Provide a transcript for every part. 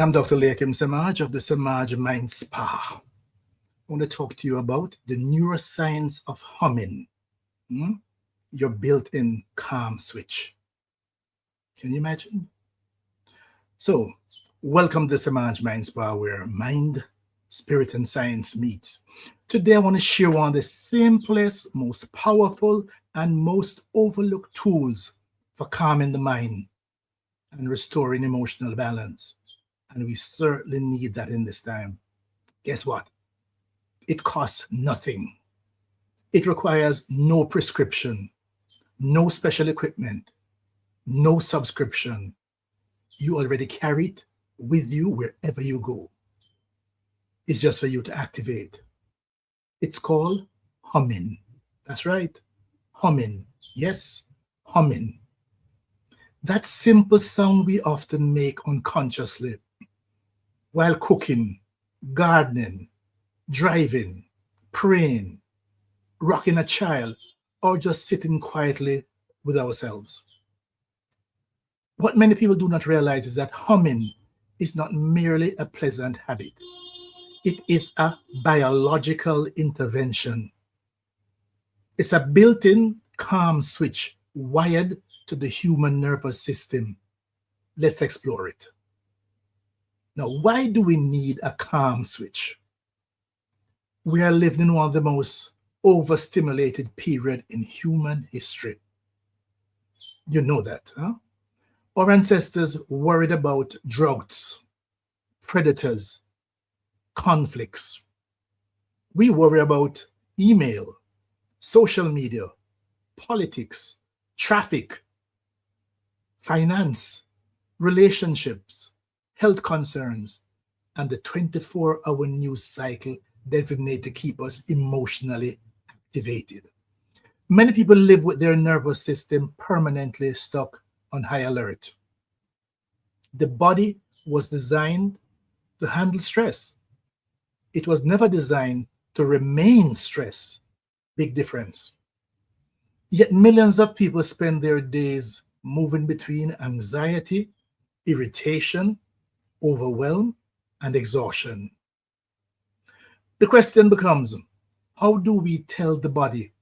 I'm Dr. Leahcim Semaj of the Semaj MindSpa. I want to talk to you about the neuroscience of humming, your built-in calm switch. Can you imagine? So, welcome to Semaj MindSpa, where mind, spirit, and science meet. Today, I want to share one of the simplest, most powerful, and most overlooked tools for calming the mind and restoring emotional balance. And we certainly need that in this time. Guess what? It costs nothing. It requires no prescription, no special equipment, no subscription. You already carry it with you wherever you go. It's just for you to activate. It's called humming. That's right. Humming. Yes, humming. That simple sound we often make unconsciously while cooking, gardening, driving, praying, rocking a child, or just sitting quietly with ourselves. What many people do not realize is that humming is not merely a pleasant habit. It is a biological intervention. It's a built-in calm switch wired to the human nervous system. Let's explore it. Now, why do we need a calm switch? We are living in one of the most overstimulated periods in human history. You know that, huh? Our ancestors worried about droughts, predators, conflicts. We worry about email, social media, politics, traffic, finance, relationships, health concerns, and the 24-hour news cycle designated to keep us emotionally activated. Many people live with their nervous system permanently stuck on high alert. The body was designed to handle stress. It was never designed to remain stressed. Big difference. Yet millions of people spend their days moving between anxiety, irritation, overwhelm, and exhaustion. The question becomes, how do we tell the body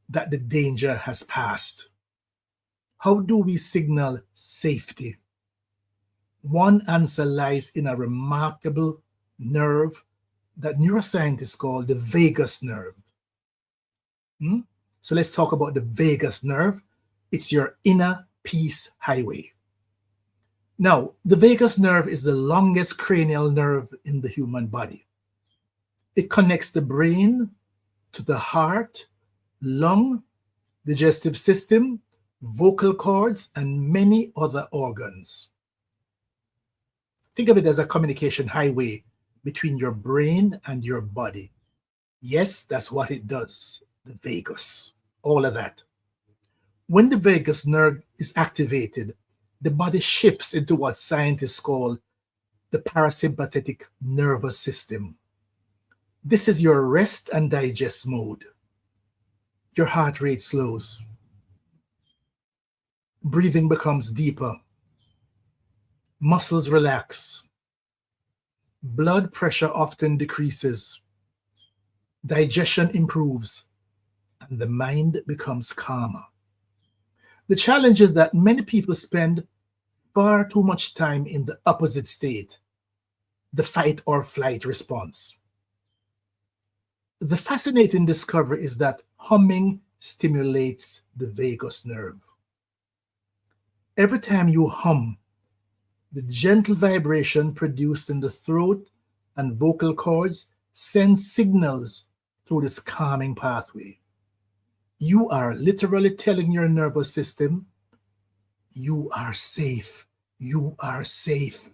that the danger has passed? How do we signal safety? One answer lies in a remarkable nerve that neuroscientists call the vagus nerve. So let's talk about the vagus nerve. It's your inner peace highway. Now, the vagus nerve is the longest cranial nerve in the human body. It connects the brain to the heart, lung, digestive system, vocal cords, and many other organs. Think of it as a communication highway between your brain and your body. Yes, that's what it does, the vagus, all of that. When the vagus nerve is activated, the body shifts into what scientists call the parasympathetic nervous system. This is your rest and digest mode. Your heart rate slows. Breathing becomes deeper. Muscles relax. Blood pressure often decreases. Digestion improves, and the mind becomes calmer. The challenge is that many people spend far too much time in the opposite state, the fight or flight response. The fascinating discovery is that humming stimulates the vagus nerve. Every time you hum, the gentle vibration produced in the throat and vocal cords sends signals through this calming pathway. You are literally telling your nervous system, you are safe. You are safe.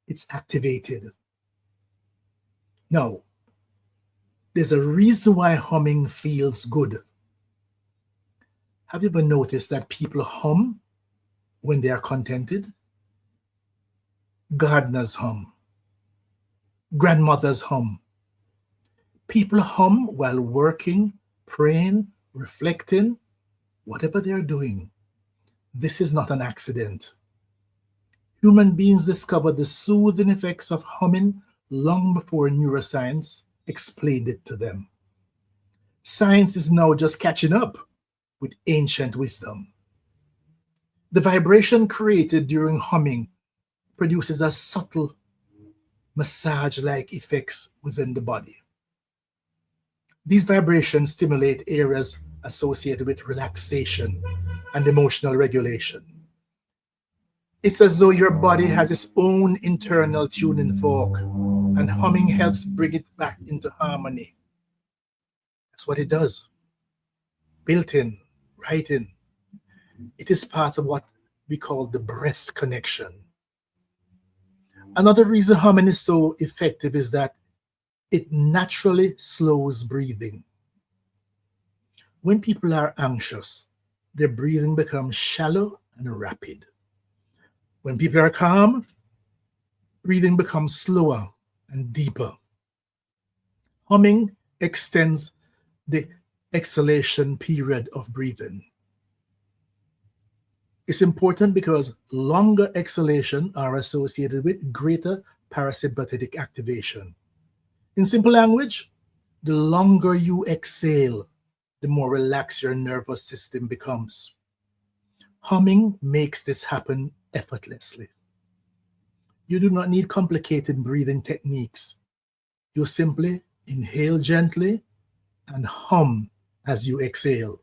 It's activated. Now, there's a reason why humming feels good. Have you ever noticed that people hum when they are contented? Gardeners hum. Grandmothers hum. People hum while working, praying, reflecting, whatever they're doing. This is not an accident. Human beings discovered the soothing effects of humming long before neuroscience explained it to them. Science is now just catching up with ancient wisdom. The vibration created during humming produces a subtle massage-like effects within the body. These vibrations stimulate areas associated with relaxation and emotional regulation. It's as though your body has its own internal tuning fork, and humming helps bring it back into harmony. That's what it does. Built in, right in. It is part of what we call the breath connection. Another reason humming is so effective is that it naturally slows breathing. When people are anxious, their breathing becomes shallow and rapid. When people are calm, breathing becomes slower and deeper. Humming extends the exhalation period of breathing. It's important because longer exhalation are associated with greater parasympathetic activation. In simple language, the longer you exhale, the more relaxed your nervous system becomes. Humming makes this happen effortlessly. You do not need complicated breathing techniques. You simply inhale gently and hum as you exhale.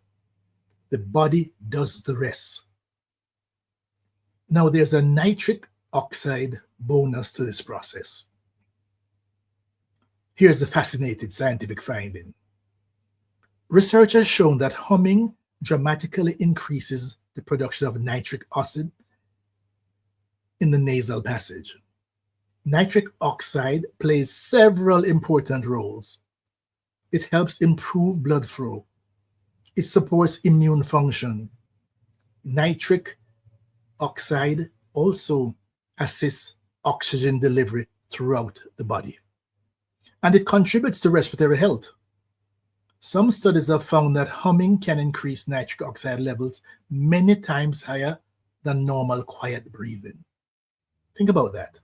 The body does the rest. Now, there's a nitric oxide bonus to this process. Here's the fascinating scientific finding. Research has shown that humming dramatically increases the production of nitric acid in the nasal passage. Nitric oxide plays several important roles. It helps improve blood flow. It supports immune function. Nitric oxide also assists oxygen delivery throughout the body. And it contributes to respiratory health. Some studies have found that humming can increase nitric oxide levels many times higher than normal quiet breathing. Think about that.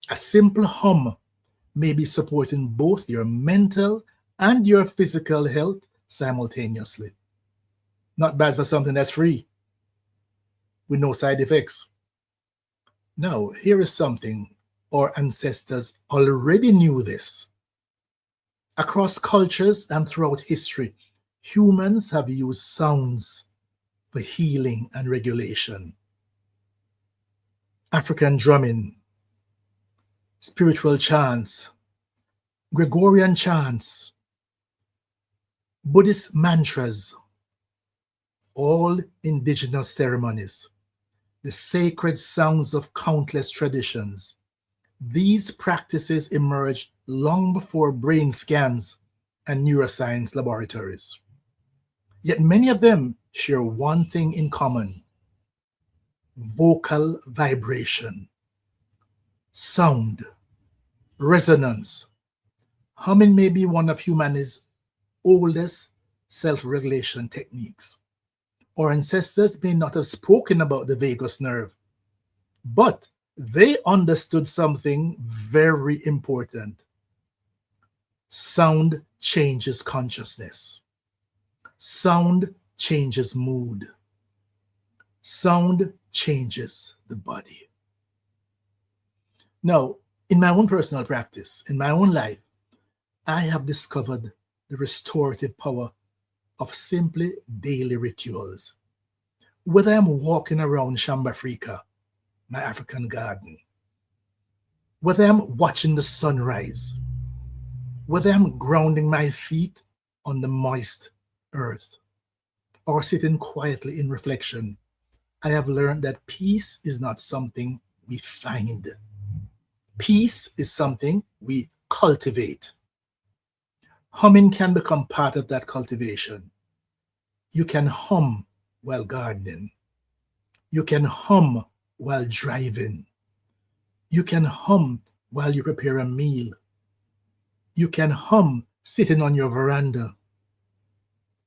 A simple hum may be supporting both your mental and your physical health simultaneously. Not bad for something that's free, with no side effects. Now, here is something our ancestors already knew this. Across cultures and throughout history, humans have used sounds for healing and regulation. African drumming, spiritual chants, Gregorian chants, Buddhist mantras, all indigenous ceremonies, the sacred sounds of countless traditions. These practices emerged long before brain scans and neuroscience laboratories. Yet many of them share one thing in common: vocal vibration, sound, resonance. Humming may be one of humanity's oldest self-regulation techniques. Our ancestors may not have spoken about the vagus nerve, but they understood something very important. Sound changes consciousness. Sound changes mood. Sound changes the body. Now, in my own personal practice, in my own life, I have discovered the restorative power of simply daily rituals. Whether I'm walking around Shambafrika, my African garden, whether I'm watching the sunrise, whether I'm grounding my feet on the moist earth, or sitting quietly in reflection, I have learned that peace is not something we find. Peace is something we cultivate. Humming can become part of that cultivation. You can hum while gardening. You can hum while driving. You can hum while you prepare a meal. You can hum sitting on your veranda.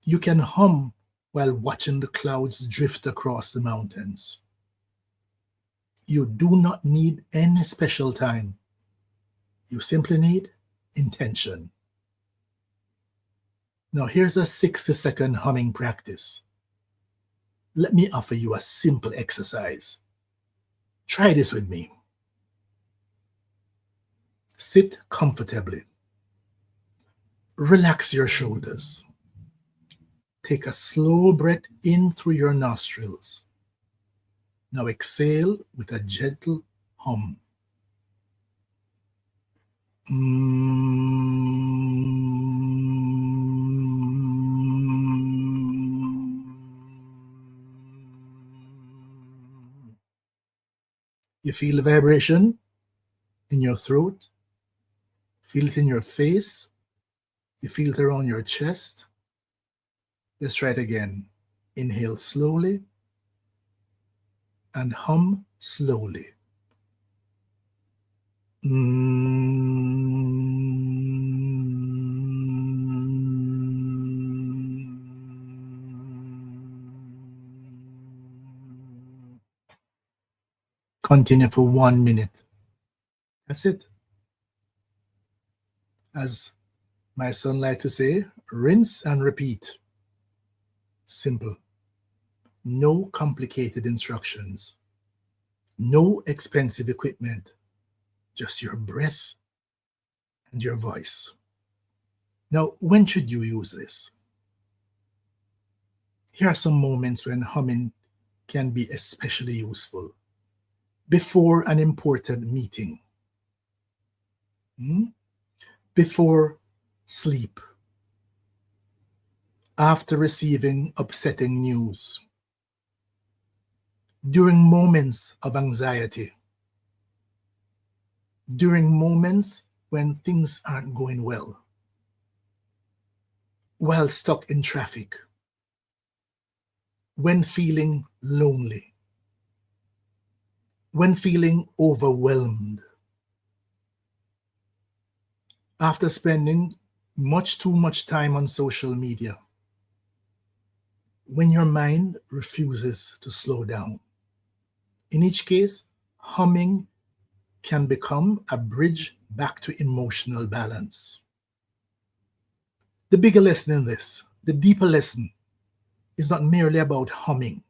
You can hum while watching the clouds drift across the mountains. You do not need any special time. You simply need intention. Now, here's a 60-second humming practice. Let me offer you a simple exercise. Try this with me. Sit comfortably. Relax your shoulders. Take a slow breath in through your nostrils. Now exhale with a gentle hum. You feel the vibration in your throat. Feel it in your face. You feel it around your chest. Let's try it again. Inhale slowly and hum slowly. Continue for 1 minute. That's it. As my son likes to say, rinse and repeat. Simple. No complicated instructions. No expensive equipment. Just your breath and your voice. Now, when should you use this? Here are some moments when humming can be especially useful. Before an important meeting. Before sleep. After receiving upsetting news. During moments of anxiety. During moments when things aren't going well. While stuck in traffic. When feeling lonely. When feeling overwhelmed. After spending too much time on social media. When your mind refuses to slow down. In each case, humming can become a bridge back to emotional balance. The bigger lesson in this, the deeper lesson, is not merely about humming.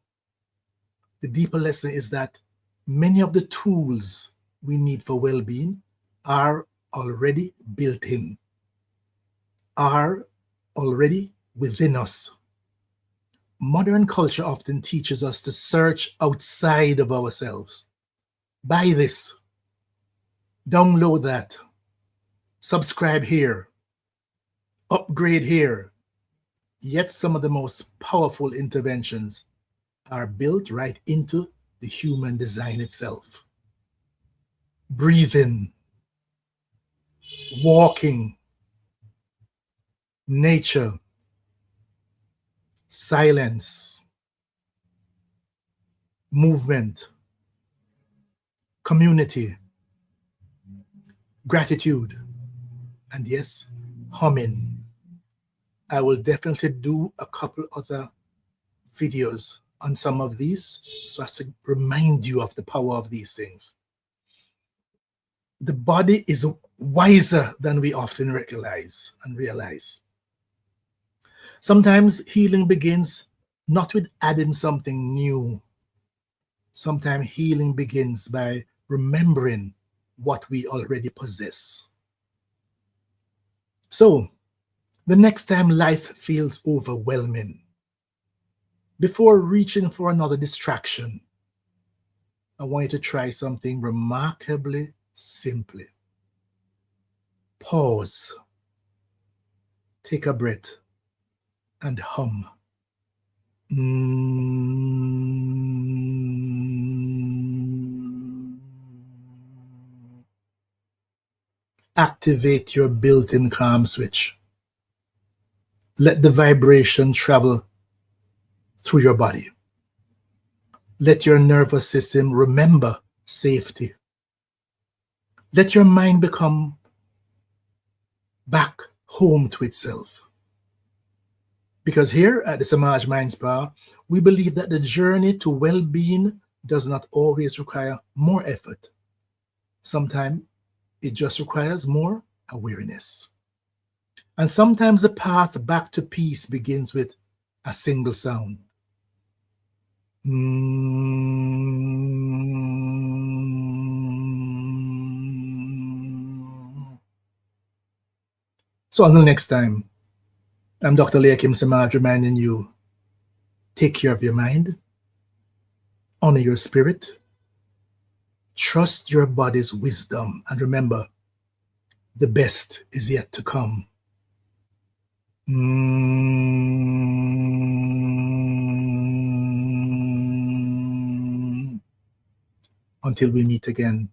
The deeper lesson is that many of the tools we need for well-being are already built in, are already within us. Modern culture often teaches us to search outside of ourselves. Buy this, download that, subscribe here, upgrade here. Yet some of the most powerful interventions are built right into the human design itself. Breathing, walking, nature, silence, movement, community, gratitude, and yes, humming. I will definitely do a couple other videos on some of these so as to remind you of the power of these things. The body is wiser than we often realize. Sometimes healing begins not with adding something new. Sometimes healing begins by remembering what we already possess. So, the next time life feels overwhelming, before reaching for another distraction, I want you to try something remarkably simply. Pause, take a breath, and hum. Activate your built-in calm switch. Let the vibration travel through your body. Let your nervous system remember safety. Let your mind become back home to itself. Because here at the Semaj MindSpa, we believe that the journey to well-being does not always require more effort. Sometimes it just requires more awareness. And sometimes the path back to peace begins with a single sound. So until next time, I'm Dr. Leahcim Semaj reminding you, take care of your mind, honor your spirit, trust your body's wisdom, and remember, the best is yet to come. Until we meet again.